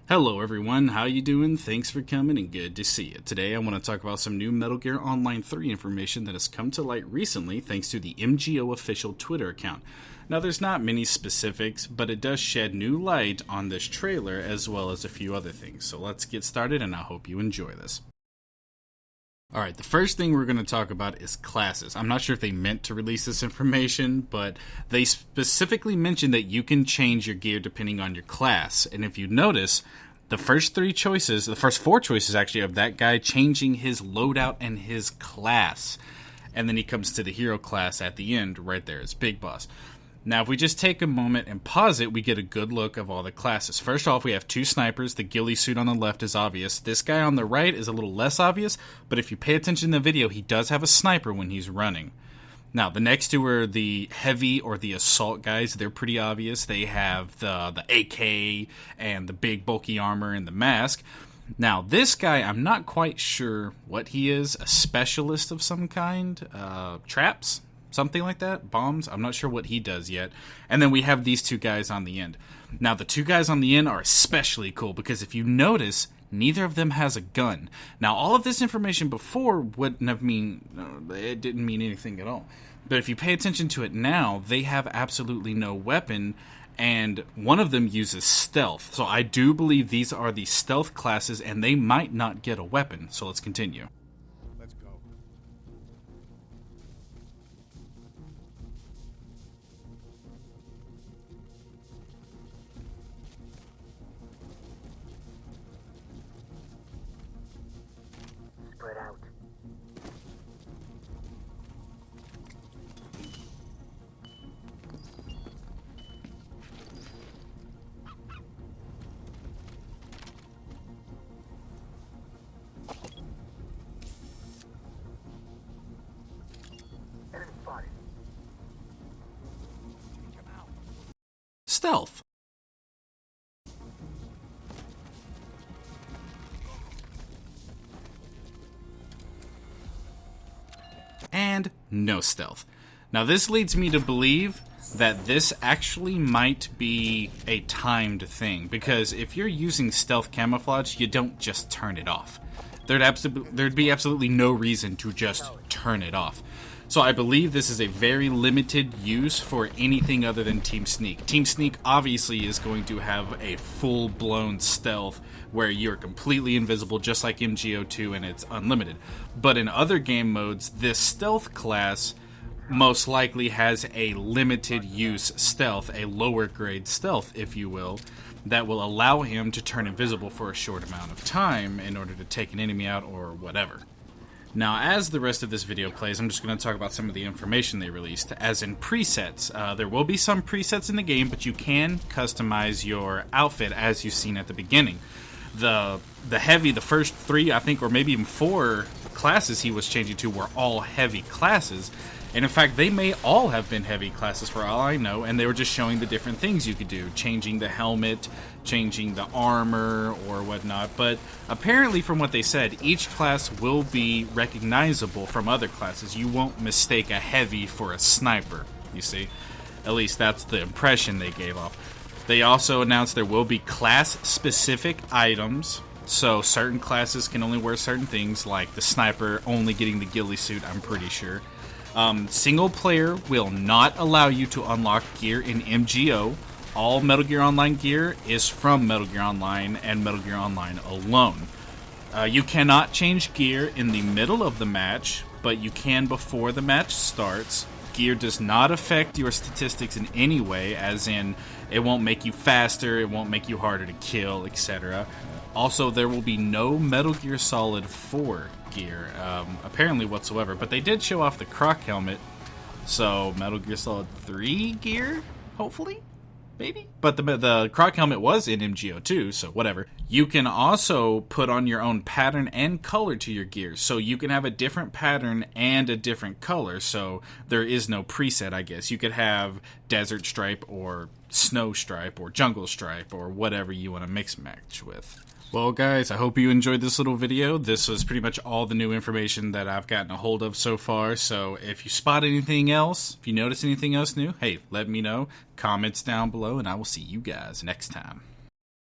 Hello everyone, how you doing? Thanks for coming and good to see you. Today I want to talk about some new Metal Gear Online 3 information that has come to light recently thanks to the MGO official Twitter account. Now there's not many specifics, but it does shed new light on this trailer as well as a few other things. So let's get started and I hope you enjoy this. Alright, the first thing we're going to talk about is classes. I'm not sure if they meant to release this information, but they specifically mentioned that you can change your gear depending on your class. And if you notice, the first four choices actually, of that guy changing his loadout and his class. And then he comes to the hero class at the end, right there, it's Big Boss. Now, if we just take a moment and pause it, we get a good look of all the classes. First off, we have two snipers. The ghillie suit on the left is obvious. This guy on the right is a little less obvious, but if you pay attention to the video, he does have a sniper when he's running. Now, the next two are the heavy or the assault guys. They're pretty obvious. They have the AK and the big bulky armor and the mask. Now, this guy, I'm not quite sure what he is. A specialist of some kind? Traps? Something like that? Bombs? I'm not sure what he does yet. And then we have these two guys on the end. Now, the two guys on the end are especially cool because if you notice, neither of them has a gun. Now, all of this information before wouldn't have it didn't mean anything at all. But if you pay attention to it now, they have absolutely no weapon, and one of them uses stealth. So I do believe these are the stealth classes, and they might not get a weapon. So let's continue. Let's go. Spread out. Enemy spotted. Take him out. Stealth. And no stealth. Now this leads me to believe that this actually might be a timed thing, because if you're using stealth camouflage, you don't just turn it off. There'd be absolutely no reason to just turn it off. So I believe this is a very limited use for anything other than Team Sneak. Team Sneak obviously is going to have a full-blown stealth where you're completely invisible, just like MGO2, and it's unlimited. But in other game modes, this stealth class most likely has a limited use stealth, a lower grade stealth, if you will, that will allow him to turn invisible for a short amount of time in order to take an enemy out or whatever. Now, as the rest of this video plays, I'm just going to talk about some of the information they released, as in presets. There will be some presets in the game, but you can customize your outfit as you've seen at the beginning. The first three, I think, or maybe even four classes he was changing to were all heavy classes. And in fact, they may all have been heavy classes for all I know, and they were just showing the different things you could do, changing the helmet, changing the armor, or whatnot. But apparently, from what they said, each class will be recognizable from other classes. You won't mistake a heavy for a sniper, you see. At least that's the impression they gave off. They also announced there will be class-specific items. So certain classes can only wear certain things, like the sniper only getting the ghillie suit, I'm pretty sure. Single player will not allow you to unlock gear in MGO. All Metal Gear Online gear is from Metal Gear Online and Metal Gear Online alone. You cannot change gear in the middle of the match, but you can before the match starts. Gear does not affect your statistics in any way, as in it won't make you faster, it won't make you harder to kill, etc. Also, there will be no Metal Gear Solid 4 gear, apparently whatsoever, but they did show off the Croc helmet, so Metal Gear Solid 3 gear, hopefully? Maybe? But the Croc helmet was in MGO2, so whatever. You can also put on your own pattern and color to your gear, so you can have a different pattern and a different color, so there is no preset, I guess. You could have Desert Stripe or Snow Stripe or Jungle Stripe or whatever you want to mix match with. Well, guys, I hope you enjoyed this little video. This was pretty much all the new information that I've gotten a hold of so far. So if you spot anything else, if you notice anything else new, hey, let me know. Comments down below, and I will see you guys next time.